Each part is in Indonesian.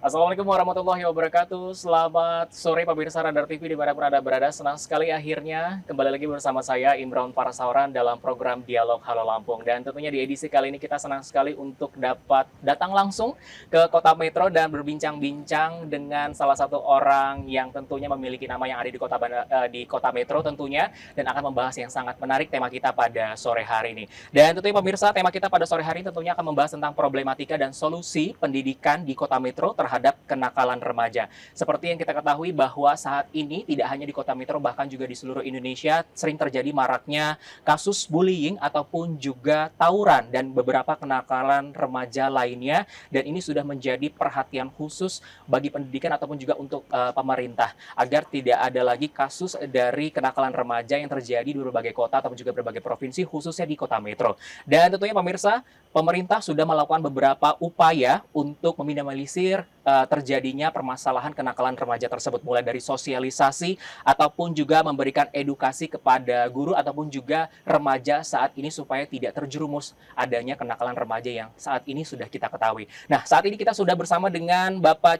Assalamualaikum warahmatullahi wabarakatuh. Selamat sore pemirsa Radar TV dimanapun Anda berada. Senang sekali akhirnya kembali lagi bersama saya Imron Parasauran dalam program Dialog Halo Lampung. Dan tentunya di edisi kali ini kita senang sekali untuk dapat datang langsung ke Kota Metro dan berbincang-bincang dengan salah satu orang yang tentunya memiliki nama yang ada di Kota Metro tentunya, dan akan membahas yang sangat menarik tema kita pada sore hari ini. Dan tentunya pemirsa, tema kita pada sore hari ini tentunya akan membahas tentang problematika dan solusi pendidikan di Kota Metro terhadap kenakalan remaja. Seperti yang kita ketahui bahwa saat ini tidak hanya di Kota Metro, bahkan juga di seluruh Indonesia sering terjadi maraknya kasus bullying ataupun juga tawuran dan beberapa kenakalan remaja lainnya, dan ini sudah menjadi perhatian khusus bagi pendidikan ataupun juga untuk pemerintah agar tidak ada lagi kasus dari kenakalan remaja yang terjadi di berbagai kota ataupun juga berbagai provinsi, khususnya di Kota Metro. Dan tentunya pemirsa, pemerintah sudah melakukan beberapa upaya untuk meminimalisir terjadinya permasalahan kenakalan remaja tersebut, mulai dari sosialisasi ataupun juga memberikan edukasi kepada guru ataupun juga remaja saat ini supaya tidak terjerumus adanya kenakalan remaja yang saat ini sudah kita ketahui. Nah, saat ini kita sudah bersama dengan Bapak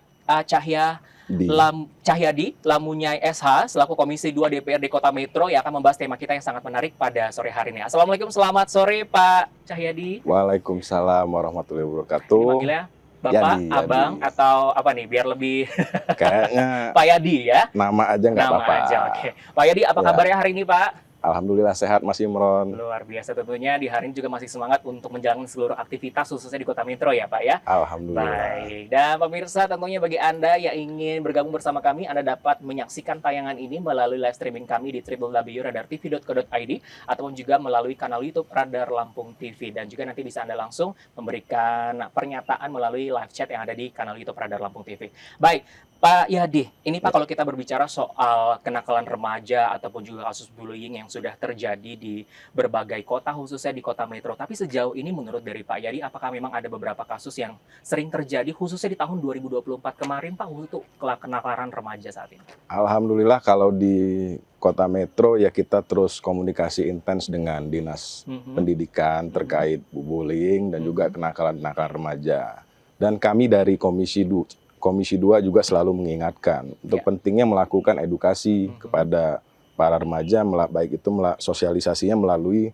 Cahyadi Lamunyai SH selaku Komisi 2 DPRD Kota Metro yang akan membahas tema kita yang sangat menarik pada sore hari ini. Assalamualaikum, selamat sore Pak Cahyadi. Waalaikumsalam warahmatullahi wabarakatuh. Dipanggilnya Bapak, Yadi, Abang, Yadi. atau apa nih biar lebih Kayaknya Pak Yadi ya? nama aja nggak Nama apa-apa. aja, oke. Pak Yadi, apa Ya. kabarnya hari ini Pak? Alhamdulillah sehat Mas Imron. Luar biasa tentunya, di hari ini juga masih semangat untuk menjalankan seluruh aktivitas khususnya di Kota Metro ya Pak ya? Alhamdulillah. Baik, dan pemirsa tentunya bagi Anda yang ingin bergabung bersama kami, Anda dapat menyaksikan tayangan ini melalui live streaming kami di www.radartv.co.id ataupun juga melalui kanal YouTube Radar Lampung TV, dan juga nanti bisa Anda langsung memberikan pernyataan melalui live chat yang ada di kanal YouTube Radar Lampung TV. Baik, Pak Yadi, ini Pak kalau kita berbicara soal kenakalan remaja ataupun juga kasus bullying yang sudah terjadi di berbagai kota khususnya di Kota Metro, tapi sejauh ini menurut dari Pak Yadi, apakah memang ada beberapa kasus yang sering terjadi khususnya di tahun 2024 kemarin Pak untuk kenakalan remaja saat ini? Alhamdulillah kalau di Kota Metro ya kita terus komunikasi intens dengan Dinas Pendidikan terkait bullying dan juga kenakalan-kenakalan remaja. Dan kami dari Komisi 2 juga selalu mengingatkan untuk pentingnya melakukan edukasi kepada para remaja, baik itu sosialisasinya melalui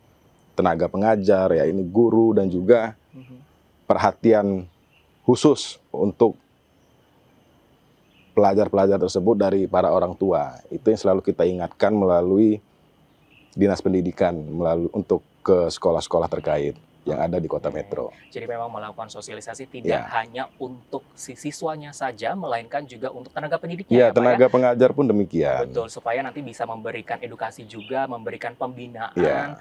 tenaga pengajar, ya ini guru, dan juga perhatian khusus untuk pelajar-pelajar tersebut dari para orang tua. Itu yang selalu kita ingatkan melalui Dinas Pendidikan, untuk ke sekolah-sekolah terkait yang ada di Kota Metro. Jadi memang melakukan sosialisasi tidak hanya untuk si siswanya saja, melainkan juga untuk tenaga pendidiknya ya Pak tenaga pengajar pun demikian. Betul, supaya nanti bisa memberikan edukasi juga, memberikan pembinaan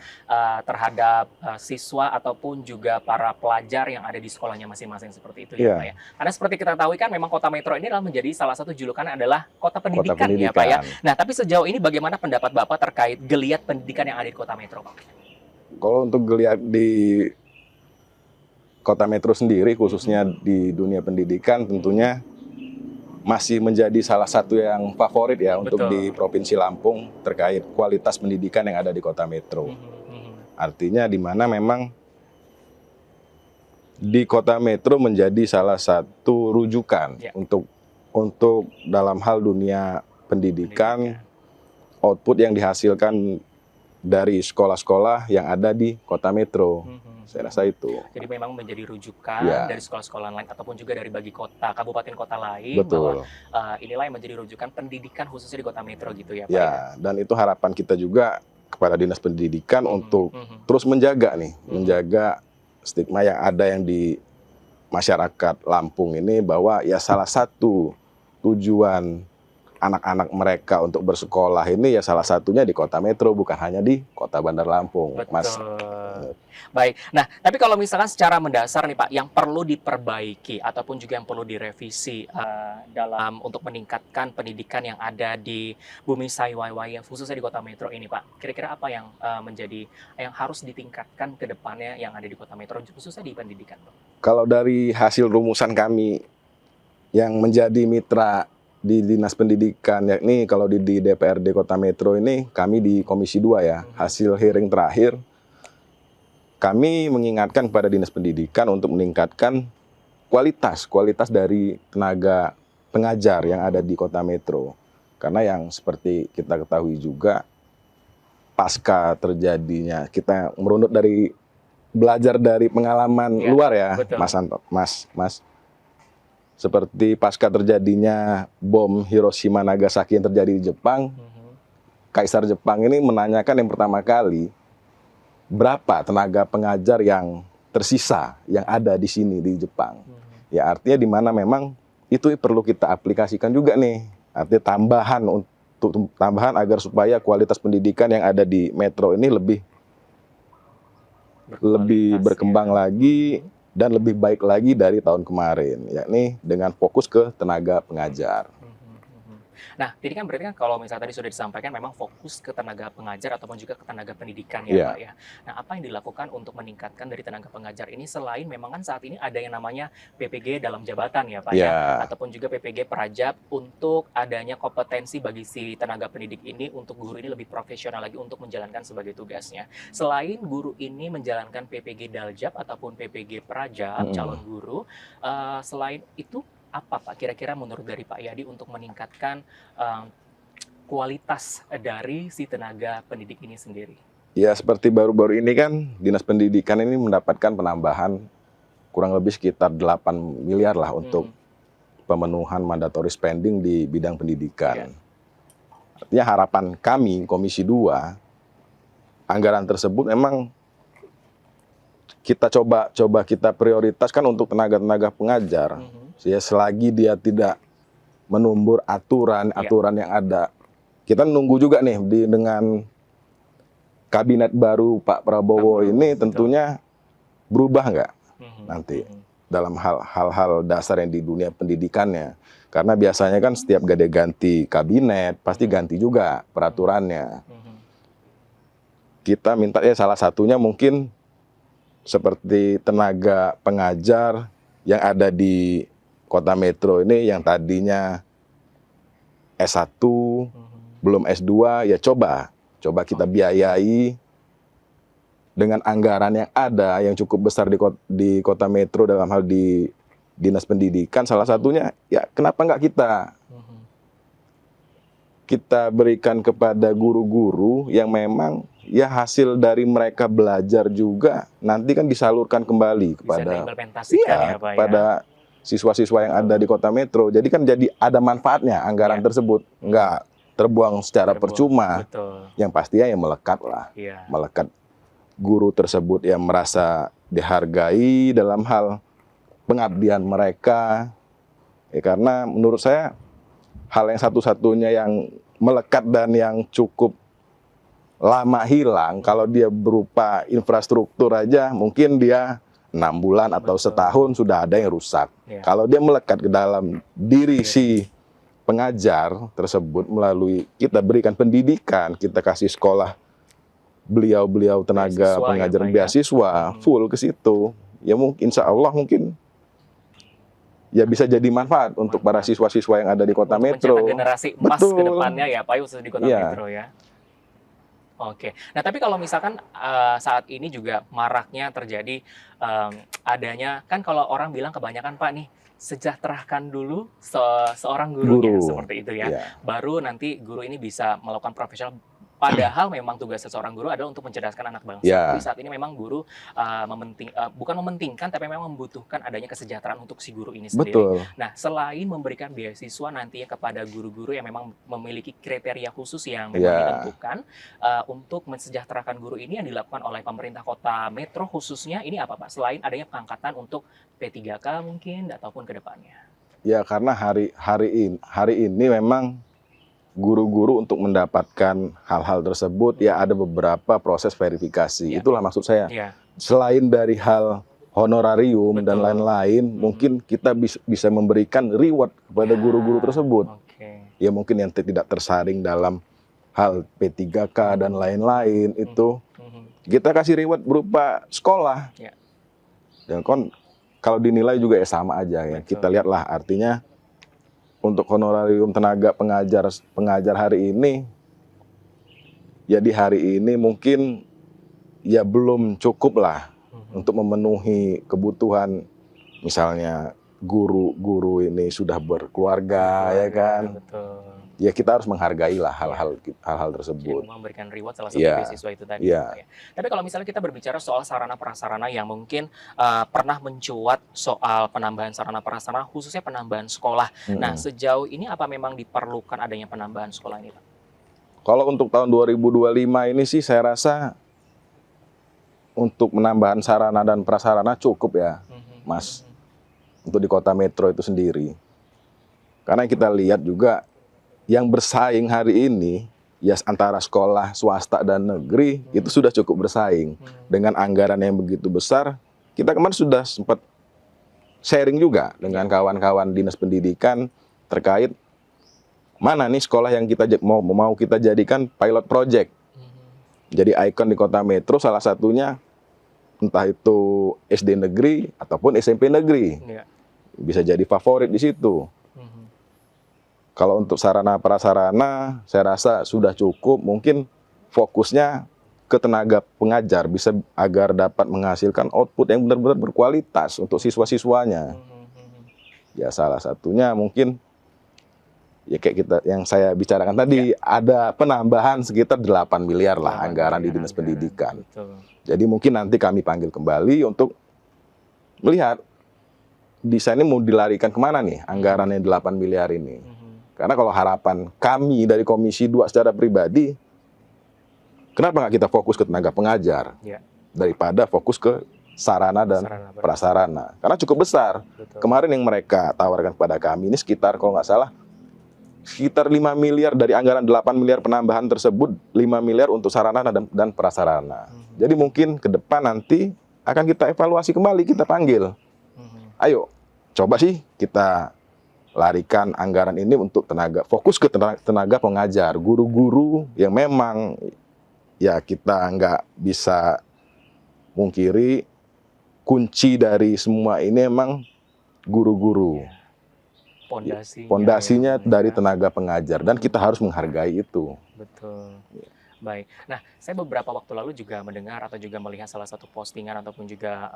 terhadap siswa ataupun juga para pelajar yang ada di sekolahnya masing-masing seperti itu ya Pak ya. Karena seperti kita tahu kan memang Kota Metro ini adalah menjadi salah satu julukan adalah Kota Pendidikan ya Pak ya. Nah, tapi sejauh ini bagaimana pendapat Bapak terkait geliat pendidikan yang ada di Kota Metro Pak? Kalau untuk geliat di Kota Metro sendiri, khususnya di dunia pendidikan, tentunya masih menjadi salah satu yang favorit ya untuk di Provinsi Lampung terkait kualitas pendidikan yang ada di Kota Metro. Artinya di mana memang di Kota Metro menjadi salah satu rujukan untuk dalam hal dunia pendidikan, output yang dihasilkan dari sekolah-sekolah yang ada di Kota Metro. Saya rasa itu. Jadi memang menjadi rujukan dari sekolah-sekolah lain ataupun juga dari bagi kota, kabupaten kota lain. Betul. Bahwa inilah yang menjadi rujukan pendidikan khususnya di Kota Metro gitu ya Pak ya? Dan itu harapan kita juga kepada Dinas Pendidikan untuk terus menjaga menjaga stigma yang ada yang di masyarakat Lampung ini, bahwa ya salah satu tujuan anak-anak mereka untuk bersekolah ini ya salah satunya di Kota Metro, bukan hanya di Kota Bandar Lampung. Betul. Mas. Baik, nah tapi kalau misalkan secara mendasar nih Pak, yang perlu diperbaiki ataupun juga yang perlu direvisi dalam untuk meningkatkan pendidikan yang ada di Bumi Saiwai yang khususnya di Kota Metro ini Pak, kira-kira apa yang menjadi yang harus ditingkatkan ke depannya yang ada di Kota Metro khususnya di pendidikan Pak? Kalau dari hasil rumusan kami yang menjadi mitra di Dinas Pendidikan, yakni kalau di DPRD Kota Metro ini, kami di Komisi 2 ya, hasil hearing terakhir, kami mengingatkan kepada Dinas Pendidikan untuk meningkatkan kualitas dari tenaga pengajar yang ada di Kota Metro. Karena yang seperti kita ketahui juga, pasca terjadinya, kita merunut dari belajar dari pengalaman luar ya, betul. Mas Anto, Mas. Seperti pasca terjadinya bom Hiroshima Nagasaki yang terjadi di Jepang, Kaisar Jepang ini menanyakan yang pertama kali, berapa tenaga pengajar yang tersisa yang ada di sini di Jepang. Ya artinya di mana memang itu perlu kita aplikasikan juga nih. Artinya tambahan agar supaya kualitas pendidikan yang ada di Metro ini lebih berkembang lagi dan lebih baik lagi dari tahun kemarin, yakni dengan fokus ke tenaga pengajar. Nah, ini kan berarti kan kalau misalnya tadi sudah disampaikan memang fokus ke tenaga pengajar ataupun juga ke tenaga pendidikan ya Pak ya. Nah, apa yang dilakukan untuk meningkatkan dari tenaga pengajar ini selain memang kan saat ini ada yang namanya PPG dalam jabatan ya Pak ya, ataupun juga PPG Prajab untuk adanya kompetensi bagi si tenaga pendidik ini untuk guru ini lebih profesional lagi untuk menjalankan sebagai tugasnya. Selain guru ini menjalankan PPG Daljab ataupun PPG Prajab calon guru, selain itu apa Pak kira-kira menurut dari Pak Yadi untuk meningkatkan kualitas dari si tenaga pendidik ini sendiri? Ya seperti baru-baru ini kan Dinas Pendidikan ini mendapatkan penambahan kurang lebih sekitar 8 miliar lah untuk pemenuhan mandatory spending di bidang pendidikan. Artinya harapan kami Komisi 2, anggaran tersebut memang kita coba kita prioritaskan untuk tenaga-tenaga pengajar. Ya, selagi dia tidak menumbur aturan yang ada. Kita nunggu juga nih dengan kabinet baru Pak Prabowo ini tentunya berubah nggak nanti dalam hal-hal dasar yang di dunia pendidikannya. Karena biasanya kan setiap ganti kabinet pasti ganti juga peraturannya. Kita minta ya salah satunya mungkin seperti tenaga pengajar yang ada di Kota Metro ini yang tadinya S1, belum S2, ya coba kita biayai dengan anggaran yang ada, yang cukup besar di Kota Metro dalam hal di Dinas Pendidikan, salah satunya, ya kenapa nggak kita berikan kepada guru-guru yang memang ya hasil dari mereka belajar juga nanti kan disalurkan kembali kepada kepada siswa-siswa yang ada di Kota Metro. Jadi kan jadi ada manfaatnya anggaran tersebut, nggak terbuang secara percuma. Betul. Yang pastinya yang melekat lah, melekat guru tersebut yang merasa dihargai dalam hal pengabdian mereka. Ya, karena menurut saya hal yang satu-satunya yang melekat dan yang cukup lama hilang kalau dia berupa infrastruktur aja mungkin dia 6 bulan atau setahun sudah ada yang rusak. Kalau dia melekat ke dalam diri si pengajar tersebut melalui kita berikan pendidikan, kita kasih sekolah beliau tenaga pengajar beasiswa full ke situ, ya mungkin insya Allah mungkin ya bisa jadi manfaat untuk para siswa-siswa yang ada di Kota Metro. Mencetak generasi emas ke depannya ya Pak, khusus di Kota Metro ya. Oke, nah tapi kalau misalkan saat ini juga maraknya terjadi adanya, kan kalau orang bilang kebanyakan Pak nih, sejahterakan dulu seorang gurunya seperti itu ya. Baru nanti guru ini bisa melakukan profesional. Padahal memang tugas seseorang guru adalah untuk mencerdaskan anak bangsa. Tapi saat ini memang guru bukan mementingkan, tapi memang membutuhkan adanya kesejahteraan untuk si guru ini sendiri. Nah, selain memberikan beasiswa nantinya kepada guru-guru yang memang memiliki kriteria khusus yang ditentukan untuk mensejahterakan guru ini yang dilakukan oleh pemerintah Kota Metro khususnya, ini apa Pak? Selain adanya pengangkatan untuk P3K mungkin ataupun ke depannya. Ya, karena hari ini memang guru-guru untuk mendapatkan hal-hal tersebut ya ada beberapa proses verifikasi. Itulah maksud saya. Selain dari hal honorarium dan lain-lain, mungkin kita bisa memberikan reward kepada guru-guru tersebut. Ya mungkin yang tidak tersaring dalam hal P3K dan lain-lain itu kita kasih reward berupa sekolah. Dan kalau dinilai juga ya sama aja ya. Kita lihatlah artinya untuk honorarium tenaga pengajar hari ini, ya di hari ini mungkin ya belum cukup lah untuk memenuhi kebutuhan misalnya guru-guru ini sudah berkeluarga, ya kan. Betul. Ya kita harus menghargai lah hal-hal tersebut. Jadi memberikan reward salah satu beasiswa itu tadi. Iya. Ya. Tapi kalau misalnya kita berbicara soal sarana prasarana yang mungkin pernah mencuat soal penambahan sarana prasarana, khususnya penambahan sekolah. Nah, sejauh ini apa memang diperlukan adanya penambahan sekolah ini, Pak? Kalau untuk tahun 2025 ini sih saya rasa untuk penambahan sarana dan prasarana cukup ya, Mas. Untuk di kota metro itu sendiri. Karena kita lihat juga yang bersaing hari ini ya antara sekolah swasta dan negeri itu sudah cukup bersaing. Dengan anggaran yang begitu besar, kita kemarin sudah sempat sharing juga dengan kawan-kawan dinas pendidikan terkait mana nih sekolah yang kita mau kita jadikan pilot project. Jadi ikon di kota metro salah satunya entah itu SD negeri ataupun SMP negeri. Bisa jadi favorit di situ. Kalau untuk sarana prasarana, saya rasa sudah cukup. Mungkin fokusnya ke tenaga pengajar, bisa agar dapat menghasilkan output yang benar-benar berkualitas untuk siswa-siswanya. Ya salah satunya mungkin ya kayak kita yang saya bicarakan tadi, ada penambahan sekitar 8 miliar lah anggaran di dinas pendidikan. Betul. Jadi mungkin nanti kami panggil kembali untuk melihat desainnya mau dilarikan kemana nih anggaran yang 8 miliar ini. Karena kalau harapan kami dari Komisi 2 secara pribadi, kenapa nggak kita fokus ke tenaga pengajar daripada fokus ke sarana dan prasarana? Karena cukup besar. Betul. Kemarin yang mereka tawarkan kepada kami ini sekitar kalau nggak salah sekitar 5 miliar dari anggaran 8 miliar penambahan tersebut, 5 miliar untuk sarana dan prasarana. Jadi mungkin ke depan nanti akan kita evaluasi kembali, kita panggil. Ayo, coba sih kita larikan anggaran ini untuk fokus ke tenaga pengajar, guru-guru yang memang ya kita nggak bisa mungkiri kunci dari semua ini emang guru-guru. Pondasinya dari tenaga pengajar dan kita harus menghargai itu. Betul. Baik. Nah, saya beberapa waktu lalu juga mendengar atau juga melihat salah satu postingan ataupun juga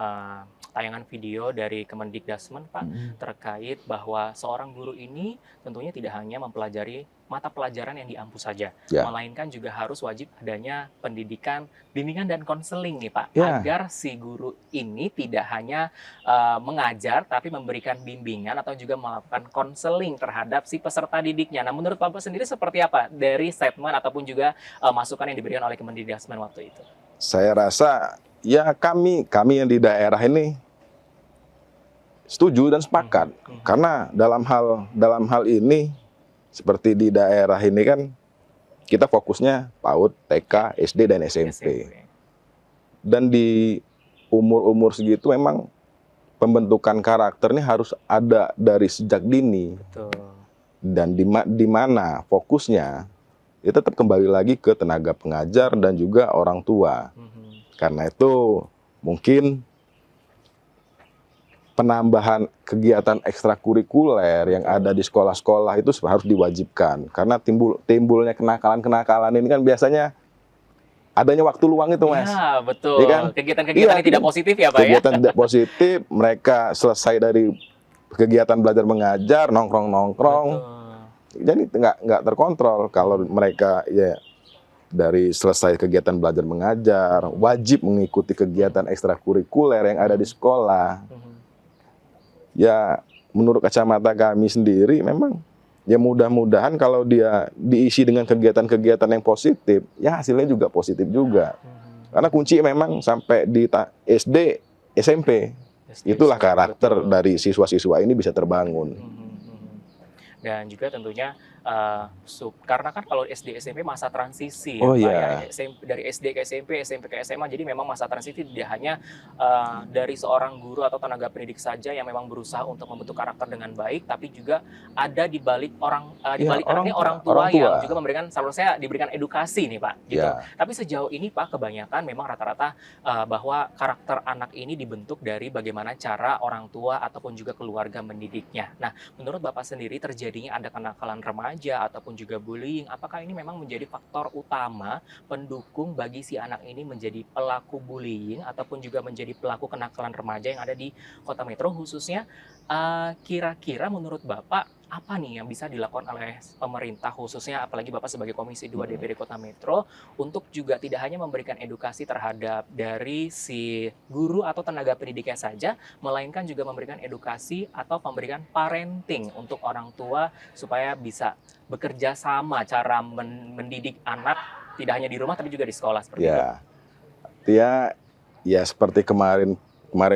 tayangan video dari Kemendikdasmen, Pak, terkait bahwa seorang guru ini tentunya tidak hanya mempelajari mata pelajaran yang diampu saja, melainkan juga harus wajib adanya pendidikan, bimbingan dan konseling nih, Pak, agar si guru ini tidak hanya mengajar tapi memberikan bimbingan atau juga melakukan konseling terhadap si peserta didiknya. Nah, menurut Bapak sendiri seperti apa dari statement ataupun juga masukan yang diberikan oleh Kemendikdasmen waktu itu? Saya rasa ya kami yang di daerah ini setuju dan sepakat karena dalam hal ini seperti di daerah ini kan kita fokusnya PAUD, TK, SD dan SMP. Dan di umur-umur segitu memang pembentukan karakter ini harus ada dari sejak dini. Betul. Dan di mana fokusnya itu tetap kembali lagi ke tenaga pengajar dan juga orang tua. Karena itu mungkin penambahan kegiatan ekstrakurikuler yang ada di sekolah-sekolah itu harus diwajibkan. Karena timbulnya kenakalan-kenakalan ini kan biasanya adanya waktu luang itu, Mas. Iya, betul. Ya kan? Kegiatan yang tidak positif ya, Pak, kegiatan tidak positif, mereka selesai dari kegiatan belajar mengajar, nongkrong-nongkrong. Jadi nggak terkontrol kalau mereka ya dari selesai kegiatan belajar mengajar, wajib mengikuti kegiatan ekstrakurikuler yang ada di sekolah. Ya, menurut kacamata kami sendiri memang ya mudah-mudahan kalau dia diisi dengan kegiatan-kegiatan yang positif, ya hasilnya juga positif juga. Karena kunci memang sampai di SD, SMP, itulah karakter dari siswa-siswa ini bisa terbangun. Dan juga tentunya karena kan kalau SD SMP masa transisi dari SD ke SMP, SMP ke SMA, jadi memang masa transisi tidak hanya dari seorang guru atau tenaga pendidik saja yang memang berusaha untuk membentuk karakter dengan baik, tapi juga ada di balik orang tua yang juga memberikan, selalu saya diberikan edukasi nih, Pak, gitu. Tapi sejauh ini, Pak, kebanyakan memang rata-rata bahwa karakter anak ini dibentuk dari bagaimana cara orang tua ataupun juga keluarga mendidiknya. Nah, menurut Bapak sendiri terjadinya ada kenakalan remaja remaja ataupun juga bullying, apakah ini memang menjadi faktor utama pendukung bagi si anak ini menjadi pelaku bullying ataupun juga menjadi pelaku kenakalan remaja yang ada di Kota Metro khususnya? Kira-kira menurut Bapak apa nih yang bisa dilakukan oleh pemerintah khususnya apalagi Bapak sebagai Komisi 2 DPD Kota Metro untuk juga tidak hanya memberikan edukasi terhadap dari si guru atau tenaga pendidiknya saja, melainkan juga memberikan edukasi atau memberikan parenting untuk orang tua supaya bisa bekerja sama cara mendidik anak tidak hanya di rumah tapi juga di sekolah seperti itu. Ya seperti kemarin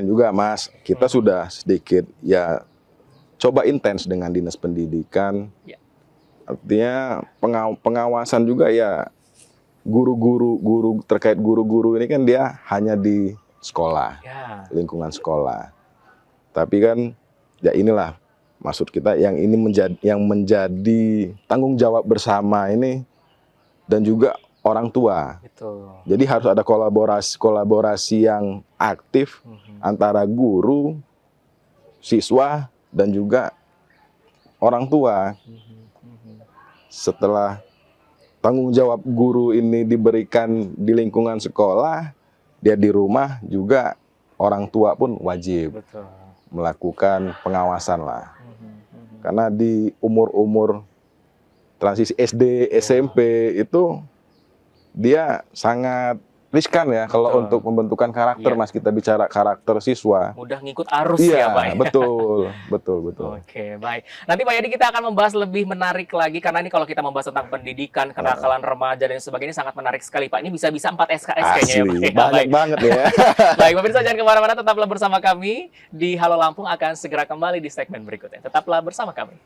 juga Mas, kita sudah sedikit ya coba intens dengan Dinas Pendidikan. Ya. Artinya pengawasan juga ya guru terkait guru-guru ini kan dia hanya di sekolah, ya, lingkungan sekolah. Tapi kan ya inilah maksud kita yang ini menjadi tanggung jawab bersama ini dan juga orang tua. Betul. Jadi harus ada kolaborasi yang aktif antara guru, siswa, dan juga orang tua. Setelah tanggung jawab guru ini diberikan di lingkungan sekolah, dia di rumah juga orang tua pun wajib melakukan pengawasan lah. Karena di umur-umur transisi SD, SMP itu dia sangat riskan ya kalau untuk pembentukan karakter, Mas. Kita bicara karakter siswa. Mudah ngikut arus ya, Pak. Betul. Oke, baik. Nanti Pak Yadi kita akan membahas lebih menarik lagi karena ini kalau kita membahas tentang pendidikan, kenakalan remaja dan sebagainya sangat menarik sekali, Pak. Ini bisa-bisa 4 SKS kayaknya ya, Pak. Banyak banget ya. Baik, pemirsa jangan kemana-mana, tetaplah bersama kami di Halo Lampung akan segera kembali di segmen berikutnya. Tetaplah bersama kami.